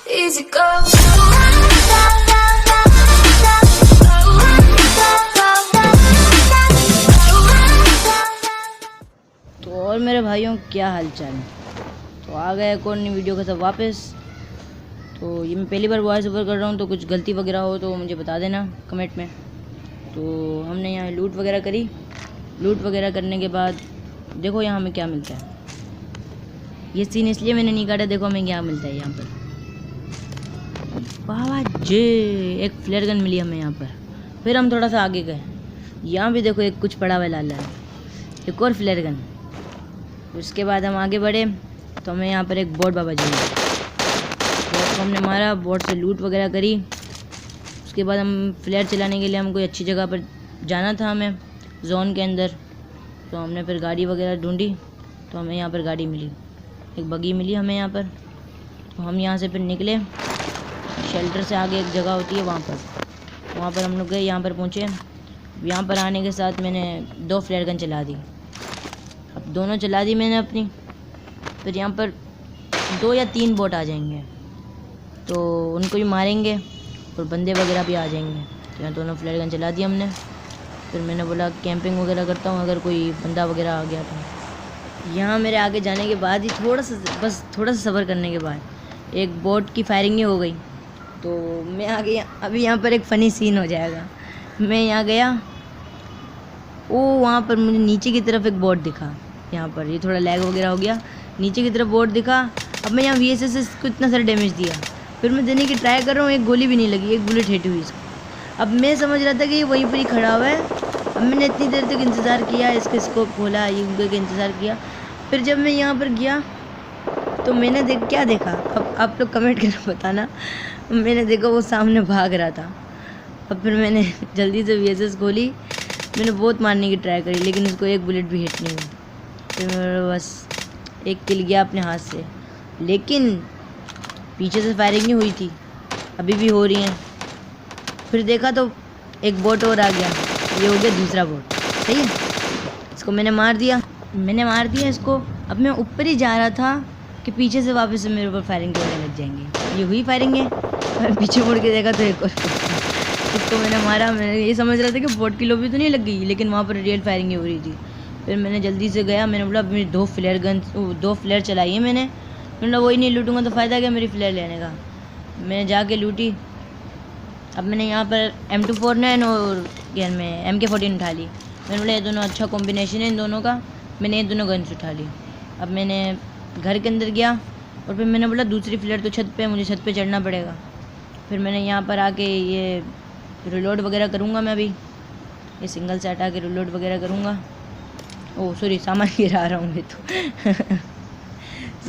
easy go. तो और मेरे भाइयों क्या हाल चाल है। तो आ गए एक और नई वीडियो के साथ वापस। तो ये मैं पहली बार वॉइस ओवर कर रहा हूँ, तो कुछ गलती वगैरह हो तो मुझे बता देना कमेंट में। तो हमने यहाँ लूट वगैरह करी। लूट वगैरह करने के बाद देखो यहाँ हमें क्या मिलता है। ये सीन इसलिए मैंने नहीं काटा, देखो हमें क्या मिलता है यहाँ पर। वाह जे, एक फ्लेयर गन मिली हमें यहाँ पर। फिर हम थोड़ा सा आगे गए, यहाँ भी देखो एक कुछ पड़ा हुआ लाल लाल, एक और फ्लेयर गन। उसके बाद हम आगे बढ़े तो हमें यहाँ पर एक बोट बाबा जी मिले। बोट को हमने मारा, बोट से लूट वगैरह करी। उसके बाद हम फ्लेयर चलाने के लिए हम कोई अच्छी जगह पर जाना था हमें जोन के अंदर। तो हमने फिर गाड़ी वगैरह ढूंढी, तो हमें यहाँ पर गाड़ी मिली, एक बगी मिली हमें यहाँ पर। तो हम यहाँ से फिर निकले, शेल्टर से आगे एक जगह होती है वहाँ पर हम लोग गए। यहाँ पर पहुँचे, यहाँ पर आने के साथ मैंने 2 फ्लेयर गन चला दी। अब दोनों चला दी मैंने अपनी। फिर यहाँ पर 2 या 3 बोट आ जाएंगे, तो उनको भी मारेंगे और बंदे वगैरह भी आ जाएंगे। तो यहाँ दोनों फ्लेयर गन चला दी हमने। फिर मैंने बोला कैंपिंग वगैरह करता हूँ, अगर कोई बंदा वगैरह आ गया तो। यहाँ मेरे आगे जाने के बाद ही थोड़ा सा सब्र करने के बाद एक बोट की फायरिंग ही हो गई। तो मैं आ गया। अभी यहाँ पर एक फ़नी सीन हो जाएगा। मैं यहाँ गया, वो वहाँ पर मुझे नीचे की तरफ एक बोट दिखा। यहाँ पर ये थोड़ा लैग वगैरह हो गया, नीचे की तरफ बोट दिखा। अब मैं यहाँ VSS को इतना सारा डैमेज दिया, फिर मैं देने की ट्राई कर रहा हूँ, एक गोली भी नहीं लगी, एक बुलेट हिट हुई इसको। अब मैं समझ रहा था कि ये वहीं पर ही खड़ा हुआ है। अब मैंने इतनी देर तक इंतज़ार किया, इसका स्कोप खोला, ये इंतज़ार किया। फिर जब मैं यहाँ पर गया तो मैंने क्या देखा, अब आप लोग कमेंट करके बताना। मैंने देखा वो सामने भाग रहा था। अब फिर मैंने जल्दी से VSS खोली, मैंने बहुत मारने की ट्राई करी, लेकिन उसको एक बुलेट भी हिट नहीं हुई। फिर मेरा बस एक किल गया अपने हाथ से। लेकिन पीछे से फायरिंग नहीं हुई थी, अभी भी हो रही है। फिर देखा तो एक बोट और आ गया, ये हो गया दूसरा बोट। सही है, इसको मैंने मार दिया इसको। अब मैं ऊपर ही जा रहा था कि पीछे से वापस से मेरे ऊपर फायरिंग करने लग जाएंगे। ये हुई फायरिंग है, मैं पीछे मुड़ के देखा तो एक और इसको मैंने मारा। मैंने ये समझ रहा था कि बोट की लॉबी तो नहीं लग गई, लेकिन वहाँ पर रियल फायरिंग हो रही थी। फिर मैंने जल्दी से गया, मैंने बोला मेरी 2 फ्लेयर चलाई है मैंने बोला वही नहीं लूटूंगा तो फ़ायदा क्या मेरी फ्लेयर लेने का। मैंने जाके लूटी। अब मैंने यहाँ पर M249 और क्या में MK14 उठा ली। मैंने बोला ये दोनों अच्छा कॉम्बिनेशन है इन दोनों का, मैंने ये दोनों गन्स उठा ली। अब मैंने घर के अंदर गया और फिर मैंने बोला दूसरी फ्लेयर तो छत पे, मुझे छत पे चढ़ना पड़ेगा। फिर मैंने यहाँ पर आके ये रिलोड वगैरह करूँगा। मैं अभी ये सिंगल से हटा के रिलोड वगैरह करूँगा। ओह सॉरी, सामान गिरा रहा हूँ मैं तो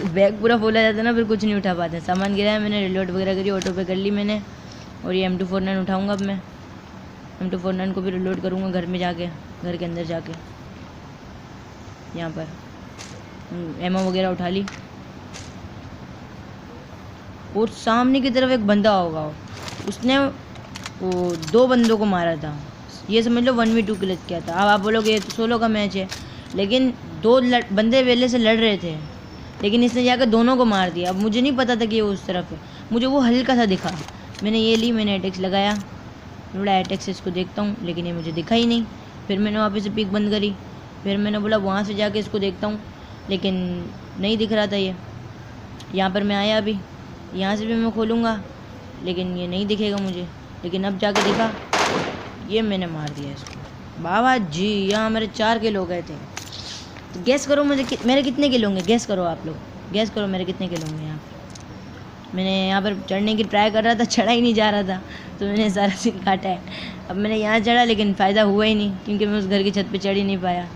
बैग पूरा फुल आ जाता है ना, फिर कुछ नहीं उठा पाते। सामान गिराया मैंने, रिलोड वगैरह करी, ऑटो पे कर ली मैंने। और ये M249 उठाऊँगा। अब मैं M249 को भी रिलोड करूँगा घर में जाके, घर के अंदर जाके। यहाँ पर एमओ वगैरह उठा ली। और सामने की तरफ एक बंदा होगा, उसने वो 2 बंदों को मारा था। ये समझ लो 1v2 क्लिक किया था। अब आप बोलोगे ये तो सोलो का मैच है, लेकिन 2 बंदे वेले से लड़ रहे थे, लेकिन इसने जाकर दोनों को मार दिया। अब मुझे नहीं पता था कि ये उस तरफ है, मुझे वो हल्का सा दिखा। मैंने ये ली, मैंने एटेक्स लगाया, बोला एटेक्स से इसको देखता हूँ, लेकिन ये मुझे दिखा ही नहीं। फिर मैंने वापस से पिक बंद करी। फिर मैंने बोला वहाँ से जाके इसको देखता हूँ, लेकिन नहीं दिख रहा था ये। यहाँ पर मैं आया, अभी यहाँ से भी मैं खोलूँगा, लेकिन ये नहीं दिखेगा मुझे। लेकिन अब जाके देखा, ये मैंने मार दिया इसको। बाबा जी, यहाँ मेरे 4 किल हो गए थे। तो गैस करो मेरे कितने किल होंगे, गैस करो आप लोग, गैस करो मेरे कितने किल होंगे। यहाँ मैंने यहाँ पर चढ़ने की ट्राई कर रहा था, चढ़ा ही नहीं जा रहा था, तो मैंने सारा सीन काटा है। अब मैंने यहाँ चढ़ा, लेकिन फ़ायदा हुआ ही नहीं, क्योंकि मैं उस घर की छत पर चढ़ ही नहीं पाया।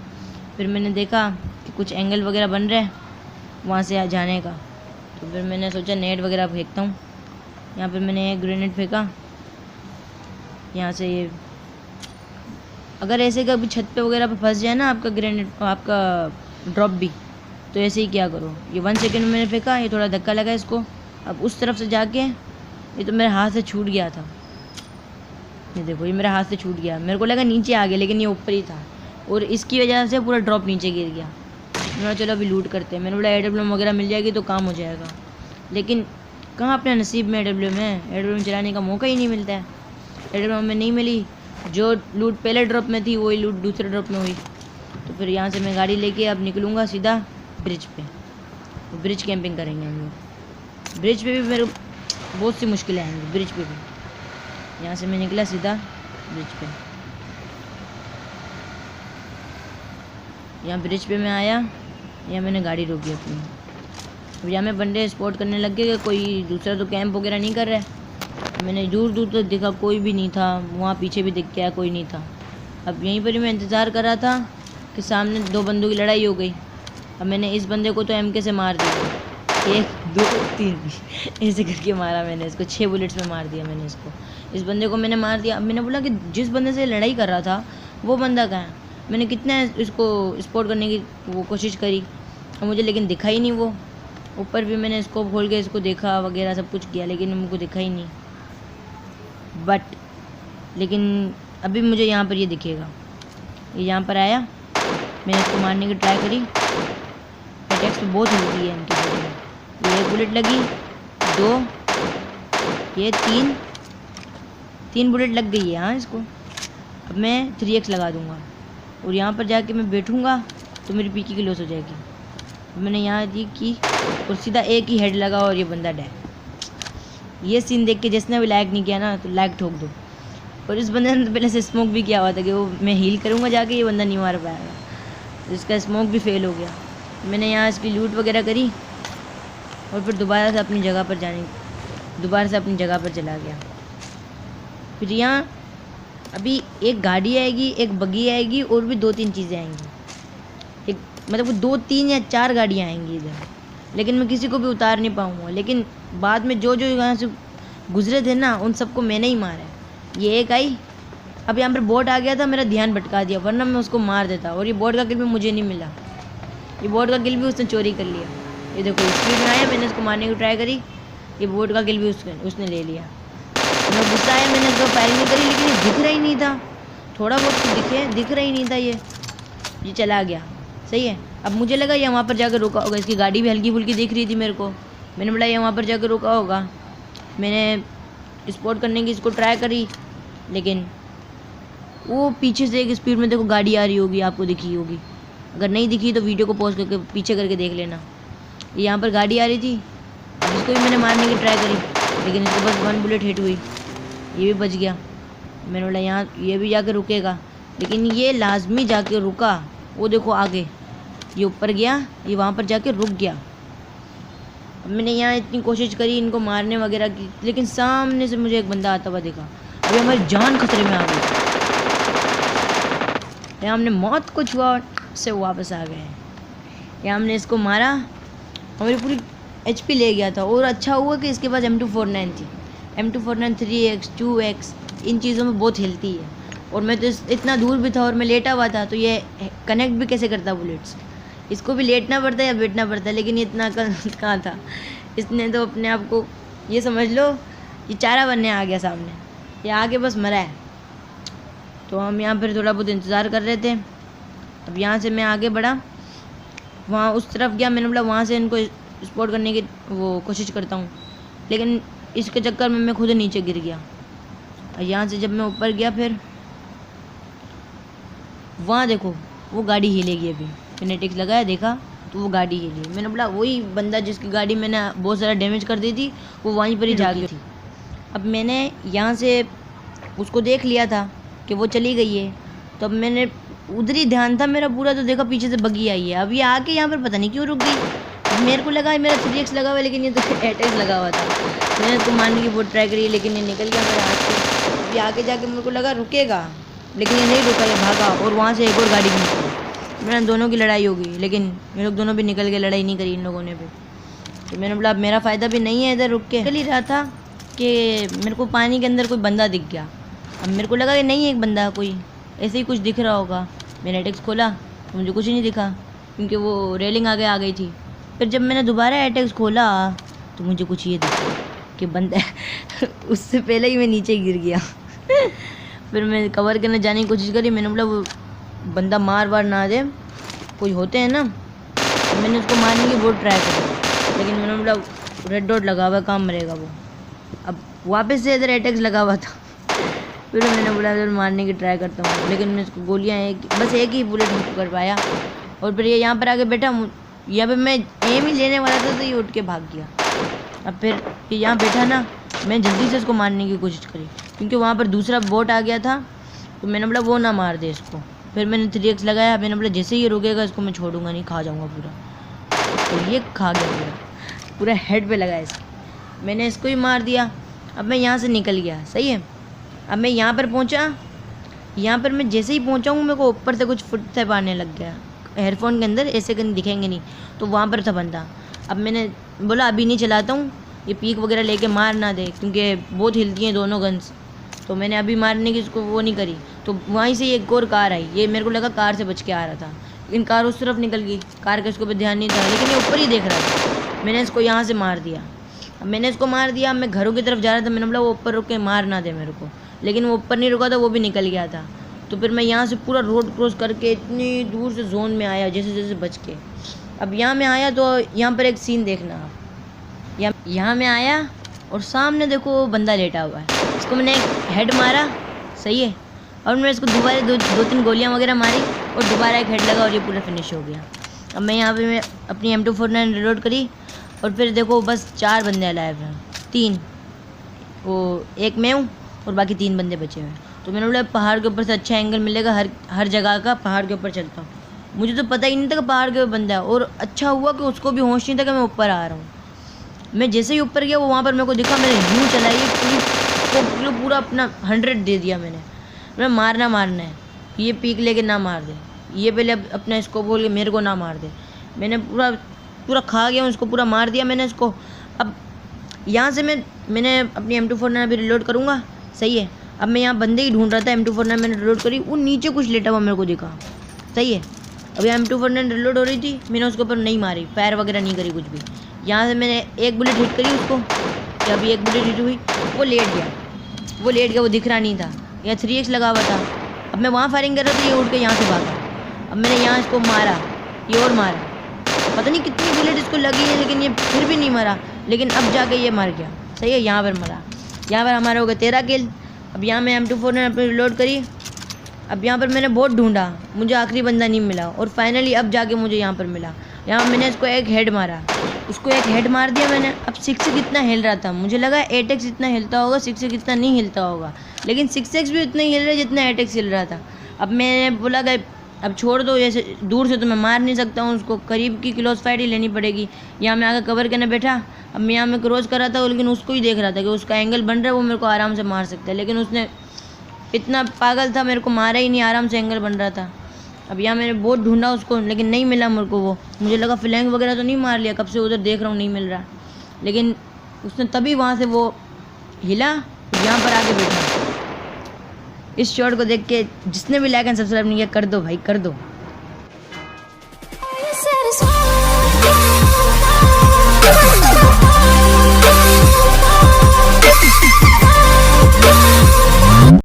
फिर मैंने देखा कि कुछ एंगल वगैरह बन रहे हैं वहाँ से जाने का, तो फिर मैंने सोचा नेट वगैरह फेंकता हूँ। यहाँ पर मैंने एक ग्रेनेड फेंका यहाँ से। ये अगर ऐसे कभी छत पे वगैरह पे फंस जाए ना आपका ग्रेनेड, आपका ड्रॉप भी, तो ऐसे ही क्या करो। ये 1 सेकंड में मैंने फेंका, ये थोड़ा धक्का लगा इसको। अब उस तरफ से जाके ये तो मेरे हाथ से छूट गया था। ये देखो, ये मेरे हाथ से छूट गया। मेरे को लगा नीचे आ गया, लेकिन ये ऊपर ही था, और इसकी वजह से पूरा ड्रॉप नीचे गिर गया। मैंने चलो अभी लूट करते हैं। मैंने बोला AWM वगैरह मिल जाएगी तो काम हो जाएगा, लेकिन कहाँ अपने नसीब में AWM है, AWM चलाने का मौका ही नहीं मिलता है। AWM में नहीं मिली, जो लूट पहले ड्रॉप में थी वही लूट दूसरे ड्रॉप में हुई। तो फिर यहाँ से मैं गाड़ी लेके अब निकलूँगा सीधा ब्रिज पे। ब्रिज कैंपिंग करेंगे हम लोग। ब्रिज पे भी मेरे बहुत सी मुश्किलें आएंगी ब्रिज पे भी। यहाँ से मैं निकला सीधा ब्रिज पे। यहाँ ब्रिज पे मैं आया, यहाँ मैंने गाड़ी रोकी अपनी। अब यहाँ में बंदे स्पॉट करने लग गए, कोई दूसरा तो कैंप वगैरह नहीं कर रहा है। मैंने दूर दूर तक देखा, कोई भी नहीं था। वहाँ पीछे भी दिख गया, कोई नहीं था। अब यहीं पर ही मैं इंतज़ार कर रहा था कि सामने दो बंदों की लड़ाई हो गई। अब मैंने इस बंदे को तो MK से मार दिया, 1 2 3 ऐसे करके मारा मैंने इसको, 6 बुलेट्स में मार दिया मैंने इसको। इस बंदे को मैंने मार दिया। अब मैंने बोला कि जिस बंदे से लड़ाई कर रहा था वो बंदा कहाँ है। मैंने कितना इसको स्पॉट करने की वो कोशिश करी और मुझे लेकिन दिखा ही नहीं वो। ऊपर भी मैंने इसको खोल के इसको देखा वगैरह सब कुछ किया, लेकिन मुझको दिखा ही नहीं। लेकिन अभी मुझे यहाँ पर ये दिखेगा। ये यहाँ पर आया, मैंने इसको मारने की ट्राई करी। अटैक्स तो बहुत होती है इनकी बुलेट। ये 1 बुलेट लगी, 2, ये 3 बुलेट लग गई है। हाँ इसको अब मैं 3x लगा दूँगा और यहाँ पर जाके मैं बैठूँगा तो मेरी पीकी की लॉस हो जाएगी। मैंने यहाँ दी की और सीधा एक ही हेड लगा और ये बंदा डैड। ये सीन देख के जिसने भी लाइक नहीं किया ना तो लाइक ठोक दो। और इस बंदे ने तो पहले से स्मोक भी किया हुआ था कि वो मैं हील करूँगा जाके, ये बंदा नहीं मार पाएगा, तो इसका स्मोक भी फेल हो गया। मैंने यहाँ इसकी लूट वगैरह करी और फिर दोबारा से अपनी जगह पर चला गया। फिर यहाँ अभी एक गाड़ी आएगी, एक बग्गी आएगी और भी 2-3 चीज़ें आएंगी। एक मतलब वो 2-3 या 4 गाड़ियाँ आएंगी इधर, लेकिन मैं किसी को भी उतार नहीं पाऊँगा। लेकिन बाद में जो यहाँ से गुजरे थे ना उन सबको मैंने ही मारा है। ये एक आई, अब यहाँ पर बोट आ गया था, मेरा ध्यान भटका दिया, वरना मैं उसको मार देता। और ये बोट का किल भी मुझे नहीं मिला, ये बोट का किल भी उसने चोरी कर लिया। ये देखो स्पीड में आया, मैंने उसको मारने की ट्राई करी, ये बोट का किल भी उसने ले लिया। मैं गुस्सा आया, मैंने उसको फायरिंग नहीं करी, लेकिन ये दिख रहा ही नहीं था। थोड़ा बहुत तो दिख रहा ही नहीं था। ये चला गया। सही है। अब मुझे लगा ये वहाँ पर जाकर रुका होगा, इसकी गाड़ी भी हल्की फुल्की दिख रही थी मेरे को। मैंने बोला ये वहाँ पर जाकर रुका होगा। मैंने स्पॉट करने की इसको ट्राई करी, लेकिन वो पीछे से एक स्पीड में देखो गाड़ी आ रही होगी, आपको दिखी होगी। अगर नहीं दिखी तो वीडियो को पॉज करके पीछे करके देख लेना। ये यहाँ पर गाड़ी आ रही थी, इसको भी मैंने मारने की ट्राई करी, लेकिन इसको बस 1 बुलेट हिट हुई, ये भी बच गया। मैंने बोला यहाँ ये भी जाके रुकेगा, लेकिन ये लाजमी जाके रुका। वो देखो आगे ये ऊपर गया, ये वहाँ पर जाके रुक गया। अब मैंने यहाँ इतनी कोशिश करी इनको मारने वगैरह की, लेकिन सामने से मुझे एक बंदा आता हुआ दिखा। अभी हमारी जान खतरे में आ गई। यहाँ हमने मौत को छुआ से वापस आ गए। यहाँ हमने इसको मारा, हमारी पूरी HP ले गया था। और अच्छा हुआ कि इसके पास M249 थी। M249 3x 2x इन चीज़ों में बहुत हिलती है। और मैं तो इतना दूर भी था और मैं लेटा हुआ था, तो ये कनेक्ट भी कैसे करता बुलेट्स। इसको भी लेटना पड़ता है या बैठना पड़ता है, लेकिन ये इतना कहाँ था। इसने तो अपने आप को ये समझ लो ये चारा बनने आ गया सामने, ये आके बस मरा है। तो हम यहाँ पर थोड़ा बहुत इंतज़ार कर रहे थे। अब यहाँ से मैं आगे बढ़ा, वहाँ उस तरफ गया। मैंने बोला वहाँ से इनको स्पॉट करने की वो कोशिश करता हूँ, लेकिन इसके चक्कर में मैं खुद नीचे गिर गया। और यहाँ से जब मैं ऊपर गया, फिर वहाँ देखो वो गाड़ी हिलेगी। अभी मैंने टिक्स लगाया, देखा तो वो गाड़ी हिली। मैंने बोला वही बंदा जिसकी गाड़ी मैंने बहुत सारा डैमेज कर दी थी, वो वहीं पर ही जा गई थी। अब मैंने यहाँ से उसको देख लिया था कि वो चली गई है, तो अब मैंने उधर ही ध्यान था मेरा पूरा, तो देखा पीछे से बग्गी आई है। अब ये आके यहाँ पर पता नहीं क्यों रुक गई। मेरे को लगा मेरा 3x लगा हुआ है, लेकिन ये तो 8x लगा हुआ था। मैंने इसको मारने की बहुत ट्राई करी, लेकिन ये निकल गया मेरे हाथ से। अभी आगे जाके मेरे को लगा रुकेगा, लेकिन ये नहीं रुका, ये भागा। और वहाँ से एक और गाड़ी भी निकली। मैंने दोनों की लड़ाई हो गई, लेकिन ये लोग दोनों भी निकल गए, लड़ाई नहीं करी इन लोगों ने भी। तो मैंने बोला अब मेरा फ़ायदा भी नहीं है इधर रुक के। निकल ही रहा था कि मेरे को पानी के अंदर कोई बंदा दिख गया। अब मेरे को लगा कि नहीं है एक बंदा, कोई ऐसे ही कुछ दिख रहा होगा। मैंने एटेक्स खोला तो मुझे कुछ नहीं दिखा, क्योंकि वो रेलिंग आगे आ गई थी। फिर जब मैंने दोबारा एटेक्स खोला तो मुझे कुछ ये दिखा कि बंदा उससे पहले ही मैं नीचे गिर गया। फिर मैं कवर करने जाने की कोशिश करी। मैंने बोला वो बंदा मार वार ना दे, कोई होते हैं ना। तो मैंने उसको मारने की बहुत ट्राई करी, लेकिन मैंने बोला रेड डॉट लगा हुआ है, काम मरेगा वो। अब वापस से इधर एटेक्स लगा हुआ था। फिर मैंने बोला इधर मारने की ट्राई करता हूँ, लेकिन मैं इसको गोलियाँ बस एक ही बुलेट हमको कर पाया। और फिर ये यहाँ पर आके बैठा, यहाँ पे मैं एम ही लेने वाला था तो ये उठ के भाग गया। अब फिर ये यहाँ बैठा ना, मैं जल्दी से इसको मारने की कोशिश करी, क्योंकि वहाँ पर दूसरा बोट आ गया था, तो मैंने बोला वो ना मार दे इसको। फिर मैंने 3x लगाया, मैंने बोला जैसे ही ये रुकेगा इसको मैं छोड़ूंगा नहीं, खा जाऊँगा पूरा। तो ये खा गया पूरा हेड पे लगा इसके। मैंने इसको ही मार दिया। अब मैं यहाँ से निकल गया, सही है। अब मैं यहाँ पर पहुँचा, यहाँ पर मैं जैसे ही पहुँचा हूँ मेरे को ऊपर से कुछ फुटस्टेप आने लग गया। एयरफोन के अंदर ऐसे कहीं दिखेंगे नहीं, तो वहाँ पर था बंदा। अब मैंने बोला अभी नहीं चलाता हूँ, ये पीक वगैरह लेके मार ना दे, क्योंकि बहुत हिलती हैं दोनों गन्स। तो मैंने अभी मारने की इसको वो नहीं करी। तो वहीं से एक और कार आई, ये मेरे को लगा कार से बच के आ रहा था, लेकिन कार उस तरफ निकल गई। कार का इसको पर ध्यान नहीं था, लेकिन ये ऊपर ही देख रहा था। मैंने इसको यहाँ से मार दिया। अब मैंने इसको मार दिया, मैं घरों की तरफ जा रहा था, मैंने बोला वो ऊपर रुक के मार ना दे मेरे को, लेकिन वो ऊपर नहीं रुका था, वो भी निकल गया था। तो फिर मैं यहाँ से पूरा रोड क्रॉस करके इतनी दूर से जोन में आया जैसे जैसे बच के। अब यहाँ मैं आया तो यहाँ पर एक सीन देखना आप। यहाँ मैं आया और सामने देखो बंदा लेटा हुआ है। इसको मैंने एक हेड मारा, सही है, और मैंने इसको दोबारा दो तीन गोलियाँ वगैरह मारी और दोबारा एक हेड लगा और ये पूरा फिनिश हो गया। अब मैं यहाँ पे मैं अपनी M249 रिलोड करी और फिर देखो बस 4 बंदे अलाइव हैं, 3 वो एक मैं हूँ और बाकी 3 बंदे बचे हुए हैं। तो मैंने बोला पहाड़ के ऊपर से अच्छा एंगल मिलेगा, हर जगह का पहाड़ के ऊपर चलता हूँ। मुझे तो पता ही नहीं था कि पहाड़ के ऊपर बंदा है, और अच्छा हुआ कि उसको भी होश नहीं था कि मैं ऊपर आ रहा हूँ। मैं जैसे ही ऊपर गया वो वहाँ पर मेरे को दिखा, मैंने यूँ चलाई पूरा अपना 100 दे दिया। मैंने मारना है, ये पीक लेके ना मार दे, ये पहले अपना इसको बोल के मेरे को ना मार दे। मैंने पूरा खा गया, उसको पूरा मार दिया मैंने इसको। अब यहाँ से मैंने अपनी M249 अभी रिलोड करूँगा, सही है। अब मैं यहाँ बंदे ही ढूंढ रहा था, M249 मैंने रिलोड करी, वो नीचे कुछ लेटा हुआ मेरे को दिखा, सही है। अभी M249 रिलोड हो रही थी, मैंने उसके ऊपर नहीं मारी, फायर वगैरह नहीं करी कुछ भी। यहाँ से मैंने एक बुलेट हिट करी उसको, कि अभी एक बुलेट हिट हुई, वो लेट गया, वो दिख रहा नहीं था, या 3x लगा हुआ था। अब मैं वहाँ फायरिंग कर रहा था, ये उठ के यहाँ से भागा। अब मैंने यहाँ इसको मारा, ये और मारा, पता नहीं कितनी बुलेट इसको लगी है, लेकिन ये फिर भी नहीं मरा। लेकिन अब जाके ये मर गया, सही है। यहाँ पर मरा, यहाँ पर हमारा हो गया 13 किल। अब यहाँ मैं M249 अपनी रिलोड करी। अब यहाँ पर मैंने बहुत ढूंढा, मुझे आखिरी बंदा नहीं मिला, और फाइनली अब जाके मुझे यहाँ पर मिला। यहाँ मैंने इसको एक हेड मारा, उसको एक हेड मार दिया मैंने। अब 6x इतना हिल रहा था, मुझे लगा 8x इतना हिलता होगा, 6x इतना नहीं हिलता होगा, लेकिन 6x भी उतना ही हिल रहा है जितना 8x हिल रहा था। अब मैंने बोला कि अब छोड़ दो, ऐसे दूर से तो मैं मार नहीं सकता हूँ उसको, करीब की क्लोज फाइट ही लेनी पड़ेगी। यहाँ मैं आकर कवर करने बैठा। अब मैं यहाँ में क्रॉस कर रहा था, लेकिन उसको ही देख रहा था कि उसका एंगल बन रहा है, वो मेरे को आराम से मार सकता है, लेकिन उसने इतना पागल था, मेरे को मारा ही नहीं, आराम से एंगल बन रहा था। अब यहाँ मैंने बहुत ढूंढा उसको, लेकिन नहीं मिला मेरे को वो। मुझे लगा फ्लैंक वगैरह तो नहीं मार लिया, कब से उधर देख रहा हूँ नहीं मिल रहा, लेकिन उसने तभी वहाँ से वो हिला, यहाँ पर आके बैठा। इस शॉट को देख के जिसने भी लाइक एंड सब्सक्राइब नहीं किया कर दो भाई, कर दो।